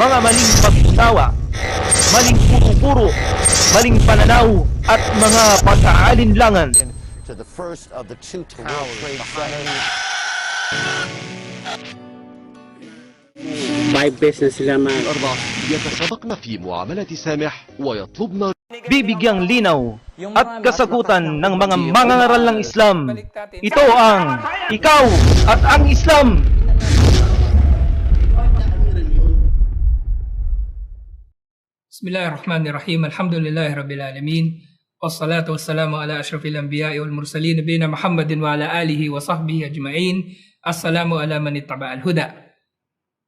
mga maling pag-usawa, maling puro-puro, maling pananaw at mga pagkaalinlangan. To the first of the two World Trade Centers. 5 beses na sila الأربع يتسابقن في معاملة سامح ويطلبن Bibigyang linaw at kasagutan ng mga mangangaral ng Islam. Ito ang Ikaw at ang Islam. Bismillahirrahmanirrahim. Alhamdulillahi Rabbil Alamin. Wassalatu wassalamu ala ashrafil anbiya'i wal mursalin nabiyina Muhammadin wa ala alihi wa sahbihi ajma'in. Assalamu ala man ittaba'al huda.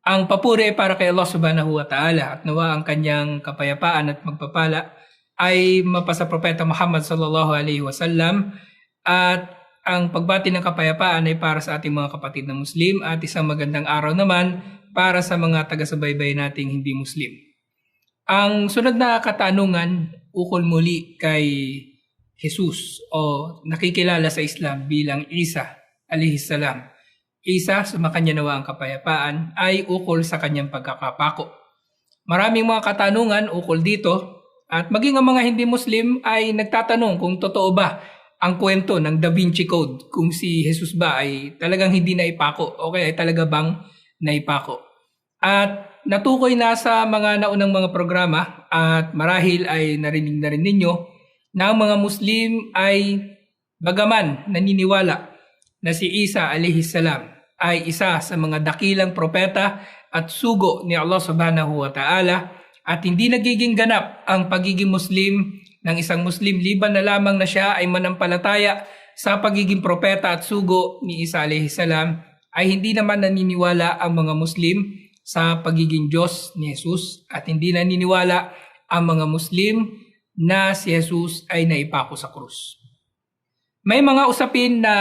Ang papuri ay para kay Allah subhanahu wa ta'ala at nawa ang kanyang kapayapaan at magpapala ay mapasa Propeta Muhammad sallallahu alaihi wasallam, at ang pagbati ng kapayapaan ay para sa ating mga kapatid na Muslim at isang magandang araw naman para sa mga taga-subaybay nating hindi Muslim. Ang sunod na katanungan ukol muli kay Jesus o nakikilala sa Islam bilang Isa alayhis salam. Isa, sumakanya nawa ang kapayapaan, ay ukol sa kanyang pagkakapako. Maraming mga katanungan ukol dito at maging ang mga hindi Muslim ay nagtatanong kung totoo ba ang kwento ng Da Vinci Code, kung si Jesus ba ay talagang hindi naipako o kaya ay talaga bang naipako. At natukoy na sa mga naunang mga programa at marahil ay narinig na rin ninyo na ang mga Muslim ay bagaman naniniwala na si Isa alayhis salam ay isa sa mga dakilang propeta at sugo ni Allah subhanahu wa ta'ala, at hindi nagiging ganap ang pagiging Muslim ng isang Muslim liban na lamang na siya ay manampalataya sa pagiging propeta at sugo ni Isa alayhis salam, ay hindi naman naniniwala ang mga Muslim sa pagiging Diyos ni Jesus, at hindi naniniwala ang mga Muslim na si Jesus ay naipako sa krus. May mga usapin na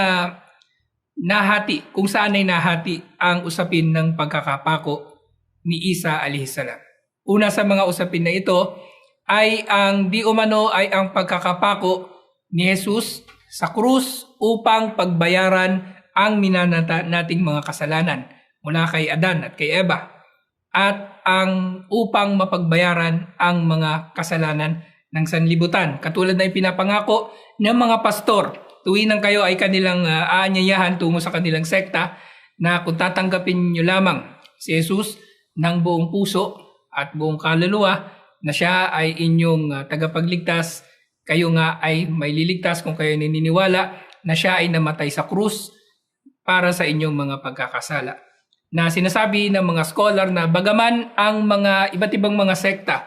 nahati, kung saan ay nahati ang usapin ng pagkakapako ni Isa alayhis salam. Una sa mga usapin na ito ay ang di umano ay ang pagkakapako ni Jesus sa krus upang pagbayaran ang minanata nating mga kasalanan mula kay Adan at kay Eva, at ang upang mapagbayaran ang mga kasalanan ng sanlibutan. Katulad na ipinapangako ng mga pastor tuwing nang kayo ay kanilang aanyayahan tungo sa kanilang sekta na kung tatanggapin nyo lamang si Jesus ng buong puso at buong kaluluwa na siya ay inyong tagapagligtas, kayo nga ay may liligtas kung kayo naniniwala na siya ay namatay sa krus para sa inyong mga pagkakasala. Na sinasabi ng mga scholar na bagaman ang mga iba't ibang mga sekta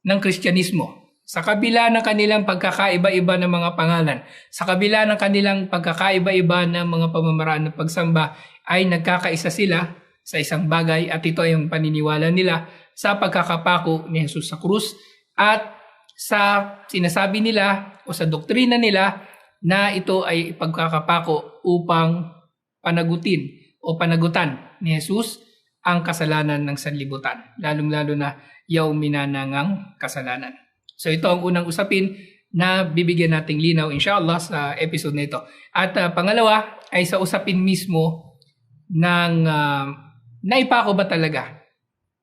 ng Kristyanismo, sa kabila ng kanilang pagkakaiba-iba ng mga pangalan, sa kabila ng kanilang pagkakaiba-iba ng mga pamamaraan ng pagsamba, ay nagkakaisa sila sa isang bagay, at ito ay ang paniniwala nila sa pagkakapako ni Jesus sa krus at sa sinasabi nila o sa doktrina nila na ito ay pagkakapako upang panagutin o panagutan ni Jesus ang kasalanan ng sanlibutan, lalong-lalo na yaong minanangang kasalanan. So ito ang unang usapin na bibigyan nating linaw inshallah sa episode na ito. At pangalawa ay sa usapin mismo ng naipako ba talaga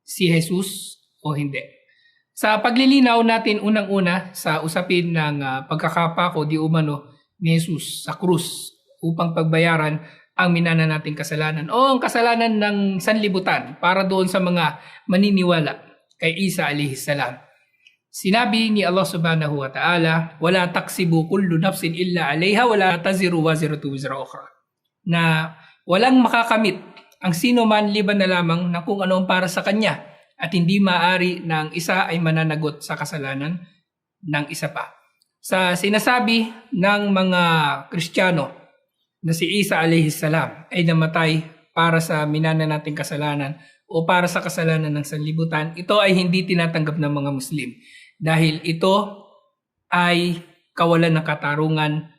si Jesus o hindi. Sa paglilinaw natin unang-una sa usapin ng pagkakapako di umano ni Jesus sa krus upang pagbayaran ang minana nating kasalanan o ang kasalanan ng sanlibutan para doon sa mga maniniwala kay Isa alayhis salam. Sinabi ni Allah subhanahu wa ta'ala, "Wala taksibu kullu nafsin illa 'alayha wa la taziru waziratu wizra ukhra." Na walang makakamit ang sino man liban na lamang na kung ano ang para sa kanya, at hindi maaari na ang isa ay mananagot sa kasalanan ng isa pa. Sa sinasabi ng mga Kristiyano na si Isa alayhis salam ay namatay para sa minana nating kasalanan o para sa kasalanan ng sanlibutan, ito ay hindi tinatanggap ng mga Muslim. Dahil ito ay kawalan ng katarungan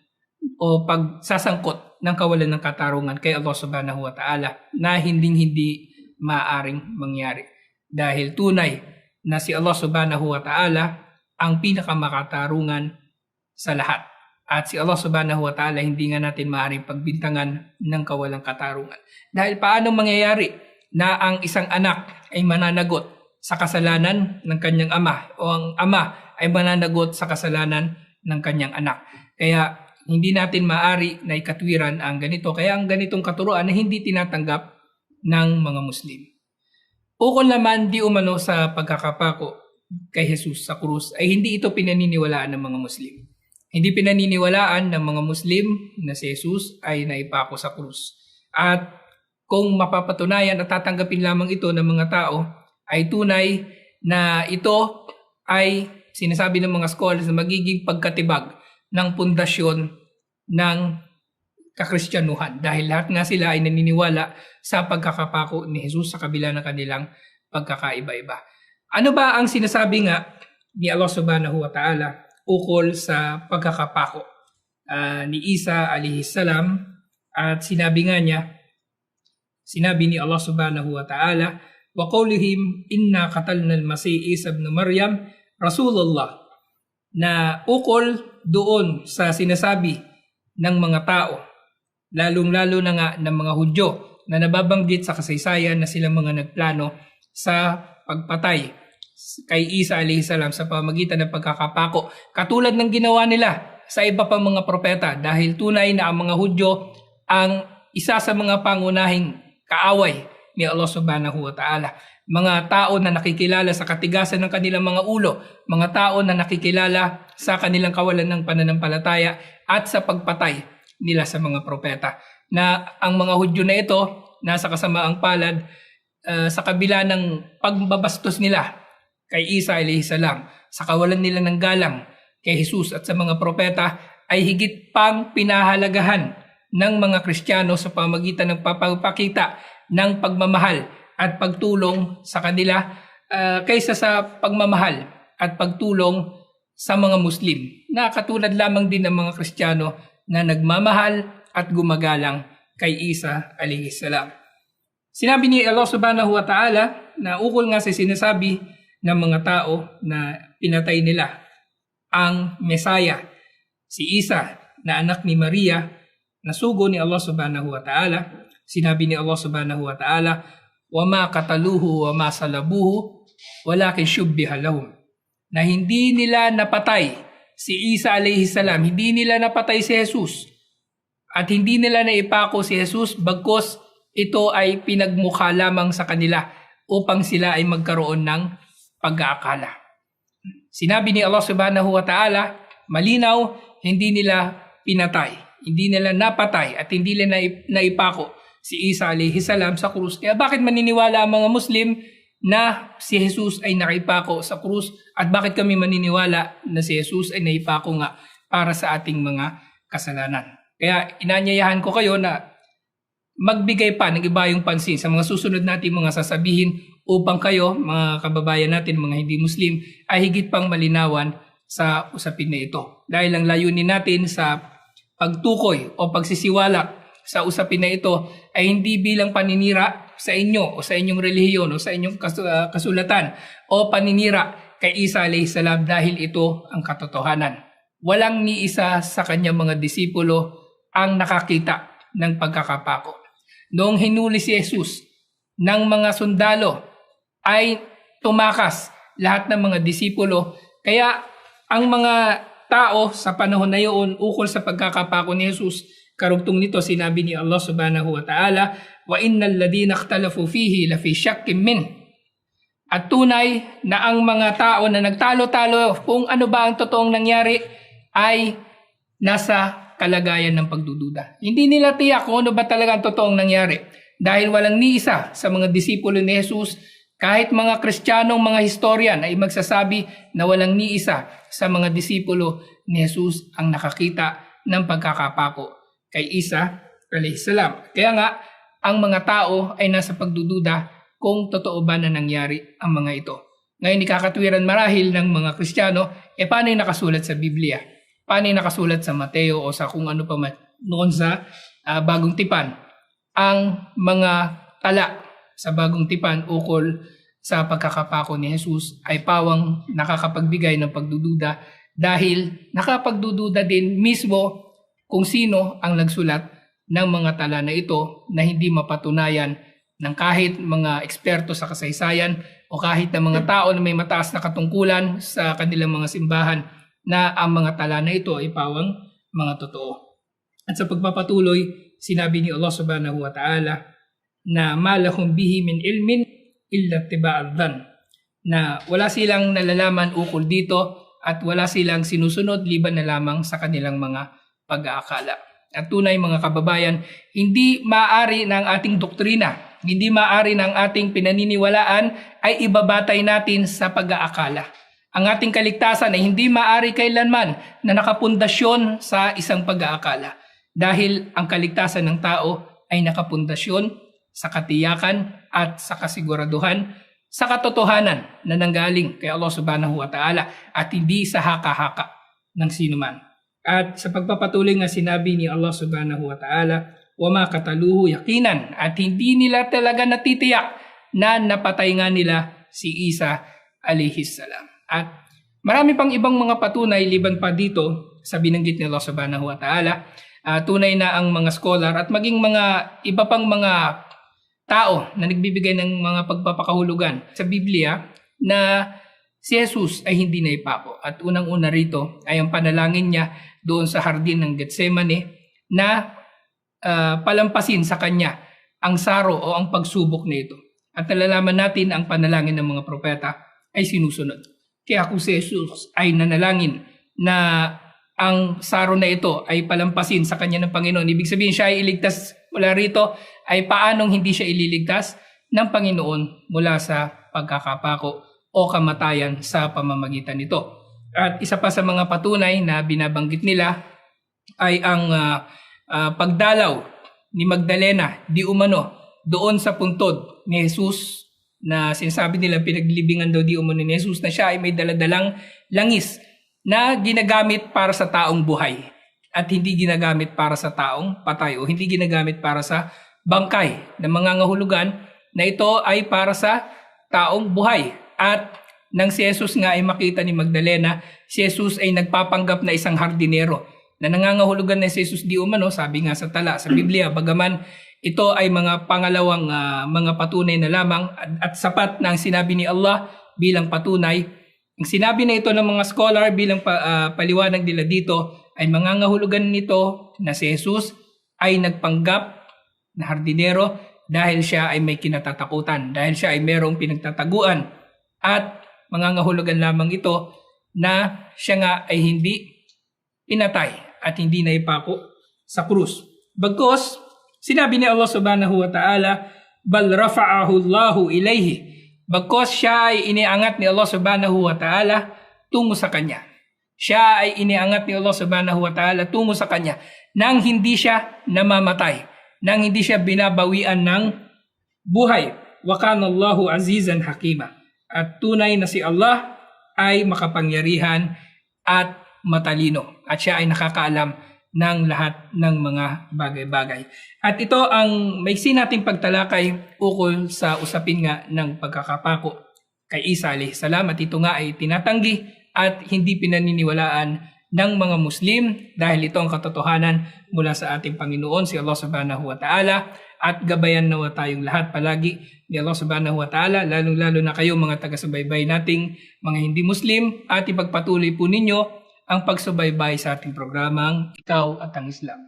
o pagsasangkot ng kawalan ng katarungan kay Allah subhanahu wa ta'ala na hindi maaaring mangyari. Dahil tunay na si Allah subhanahu wa ta'ala ang pinakamakatarungan sa lahat. At si Allah subhanahu wa ta'ala hindi nga natin maaaring pagbintangan ng kawalang katarungan. Dahil paano mangyayari na ang isang anak ay mananagot sa kasalanan ng kanyang ama o ang ama ay mananagot sa kasalanan ng kanyang anak. Kaya hindi natin maari na ikatwiran ang ganito. Kaya ang ganitong katuruan na hindi tinatanggap ng mga Muslim. Ukol naman di umano sa pagkakapako kay Jesus sa krus ay hindi ito pinaniniwalaan ng mga Muslim. Hindi pinaniniwalaan ng mga Muslim na si Jesus ay naipako sa krus. At kung mapapatunayan at tatanggapin lamang ito ng mga tao, ay tunay na ito ay sinasabi ng mga scholars na magiging pagkatibag ng pundasyon ng kakristyanuhan. Dahil lahat nga sila ay naniniwala sa pagkakapako ni Jesus sa kabila ng kanilang pagkakaiba-iba. Ano ba ang sinasabi nga ni Allah subhanahu wa ta'ala ukol sa pagkakapako ni Isa alayhi salam? At sinabi nga niya, sinabi ni Allah subhanahu wa ta'ala, wa qawlihim inna qatalna al-masih Isa ibn Maryam Rasulullah, na ukol doon sa sinasabi ng mga tao, lalong-lalo na nga ng mga Hudyo na nababanggit sa kasaysayan na sila mga nagplano sa pagpatay kay Isa alayhi salam sa pamamagitan ng pagkakapako, katulad ng ginawa nila sa iba pang mga propeta, dahil tunay na ang mga Hudyo ang isa sa mga pangunahing kaaway ni Allah subhanahu wa ta'ala. Mga tao na nakikilala sa katigasan ng kanilang mga ulo, mga tao na nakikilala sa kanilang kawalan ng pananampalataya at sa pagpatay nila sa mga propeta. Na ang mga Hudyo na ito, nasa kasamaang palad sa kabila ng pagbabastos nila kay Isa alayhi salam, sa kawalan nila ng galang kay Jesus at sa mga propeta, ay higit pang pinahalagahan ng mga Kristiyano sa pamagitan ng papakita ng pagmamahal at pagtulong sa kanila kaysa sa pagmamahal at pagtulong sa mga Muslim na katulad lamang din ng mga Kristiyano na nagmamahal at gumagalang kay Isa alayhi salam. Sinabi ni Allah subhanahu wa ta'ala na ukol nga sa sinasabi ng mga tao na pinatay nila ang Mesaya, si Isa na anak ni Maria, na sugo ni Allah subhanahu wa ta'ala. Sinabi ni Allah subhanahu wa ta'ala, وَمَا قَتَلُوهُ وَمَا صَلَبُوهُ وَلَكِنْ شُبِّهَ لَهُمْ, na hindi nila napatay si Isa alayhi salam, hindi nila napatay si Jesus, at hindi nila naipako si Jesus, bagkus ito ay pinagmukha lamang sa kanila upang sila ay magkaroon ng pag-aakala. Sinabi ni Allah subhanahu wa ta'ala, malinaw, hindi nila pinatay, hindi nila napatay, at hindi nila naipako si Isa alayhi salam sa krus. Kaya bakit maniniwala ang mga Muslim na si Jesus ay naipako sa krus, at bakit kami maniniwala na si Jesus ay naipako nga para sa ating mga kasalanan? Kaya inanyayahan ko kayo na magbigay pa ng iba yung pansin sa mga susunod nating mga sasabihin upang kayo, mga kababayan natin, mga hindi Muslim, ay higit pang malinawan sa usapin na ito. Dahil ang layunin natin sa pagtukoy o pagsisiwala sa usapin na ito ay hindi bilang paninira sa inyo o sa inyong relihiyon o sa inyong kasulatan o paninira kay Isa alayhi salam, dahil ito ang katotohanan. Walang ni isa sa kanyang mga disipulo ang nakakita ng pagkakapako. Noong hinuli si Jesus ng mga sundalo ay tumakas lahat ng mga disipulo. Kaya ang mga tao sa panahon na iyon ukol sa pagkakapako ni Jesus, karugtong nito sinabi ni Allah subhanahu wa ta'ala, wa innal ladina ikhtalafu fihi la fi syakkin min. At tunay na ang mga tao na nagtalo-talo kung ano ba ang totoong nangyari ay nasa kalagayan ng pagdududa. Hindi nila tiyak kung ano ba talaga ang totoong nangyari, dahil walang ni isa sa mga disipulo ni Jesus, kahit mga Kristiyanong mga historian ay magsasabi na walang ni isa sa mga disipulo ni Jesus ang nakakita ng pagkakapako kay Isa alayhi salam. Kaya nga, ang mga tao ay nasa pagdududa kung totoo ba na nangyari ang mga ito. Ngayon, ikakatwiran marahil ng mga Kristiyano, paano yung nakasulat sa Biblia? Paano yung nakasulat sa Mateo o sa kung ano pa man noon sa Bagong Tipan? Ang mga tala sa Bagong Tipan ukol sa pagkakapako ni Jesus ay pawang nakakapagbigay ng pagdududa, dahil nakapagdududa din mismo kung sino ang nagsulat ng mga tala na ito na hindi mapatunayan ng kahit mga eksperto sa kasaysayan o kahit na mga tao na may mataas na katungkulan sa kanilang mga simbahan na ang mga tala na ito ay pawang mga totoo. At sa pagpapatuloy, sinabi ni Allah subhanahu wa ta'ala na malahum bihi min ilmin illa tiba'ad dhan, na wala silang nalalaman ukol dito at wala silang sinusunod liban na lamang sa kanilang mga pag-aakala. At tunay mga kababayan, hindi maaari ng ating doktrina, hindi maaari ng ating pinaniniwalaan ay ibabatay natin sa pag-aakala. Ang ating kaligtasan ay hindi maaari kailanman na nakapundasyon sa isang pag-aakala. Dahil ang kaligtasan ng tao ay nakapundasyon sa katiyakan at sa kasiguraduhan, sa katotohanan na nanggaling kay Allah subhanahu wa ta'ala at hindi sa haka-haka ng sinuman. At sa pagpapatuloy nga sinabi ni Allah subhanahu wa ta'ala, wama kataluhu yakinan, at hindi nila talaga natitiyak na napatay nga nila si Isa alayhis salam. At marami pang ibang mga patunay liban pa dito sa binanggit ni Allah subhanahu wa ta'ala. Tunay na ang mga scholar at maging mga iba pang mga tao na nagbibigay ng mga pagpapakahulugan sa Biblia na si Jesus ay hindi naipako. At unang-una rito ay ang panalangin niya doon sa hardin ng Getsemane na palampasin sa kanya ang saro o ang pagsubok na ito. At nalalaman natin ang panalangin ng mga propeta ay sinusunod. Kaya kung si Jesus ay nanalangin na ang saro na ito ay palampasin sa kanya ng Panginoon, ibig sabihin siya ay iligtas mula rito, ay paanong hindi siya ililigtas ng Panginoon mula sa pagkakapako o kamatayan sa pamamagitan nito. At isa pa sa mga patunay na binabanggit nila ay ang pagdalaw ni Magdalena di umano doon sa puntod ni Jesus, na sinasabi nila pinaglibingan daw di umano ni Jesus na siya ay may daladalang langis na ginagamit para sa taong buhay at hindi ginagamit para sa taong patay o hindi ginagamit para sa bangkay na mangangahulugan, na ito ay para sa taong buhay. At nang si Jesus nga ay makita ni Magdalena, si Jesus ay nagpapanggap na isang hardinero na nangangahulugan na si Jesus di umano, sabi nga sa tala sa Biblia, bagaman ito ay mga pangalawang mga patunay na lamang at sapat na ang sinabi ni Allah bilang patunay. Ang sinabi na ito ng mga scholar bilang paliwanag nila dito ay mangangahulugan nito na si Jesus ay nagpanggap na hardinero dahil siya ay may kinatatakutan, dahil siya ay merong pinagtataguan, at mangangahulugan lamang ito na siya nga ay hindi pinatay at hindi naipako sa krus. Bagkus, sinabi ni Allah subhanahu wa ta'ala, bal rafa'ahu Allahu ilayhi. Bagkus siya ay iniangat ni Allah subhanahu wa ta'ala tungo sa kanya. Siya ay iniangat ni Allah subhanahu wa ta'ala tungo sa kanya nang hindi siya namamatay, nang hindi siya binabawian ng buhay. Wa kana Allahu azizan hakima. At tunay na si Allah ay makapangyarihan at matalino. At siya ay nakakaalam ng lahat ng mga bagay-bagay. At ito ang maiksi nating pagtalakay ukol sa usapin nga ng pagkakapako kay Isa alayhis salam. At ito nga ay tinatanggi at hindi pinaniniwalaan ng mga Muslim dahil ito ang katotohanan mula sa ating Panginoon, si Allah subhanahu wa ta'ala. At gabayan nawa tayong lahat palagi ni Allah subhanahu wa ta'ala, lalong-lalo na kayo mga taga-subaybay nating mga hindi Muslim, at ipagpatuloy po ninyo ang pagsubaybay sa ating programang Ikaw at ang Islam.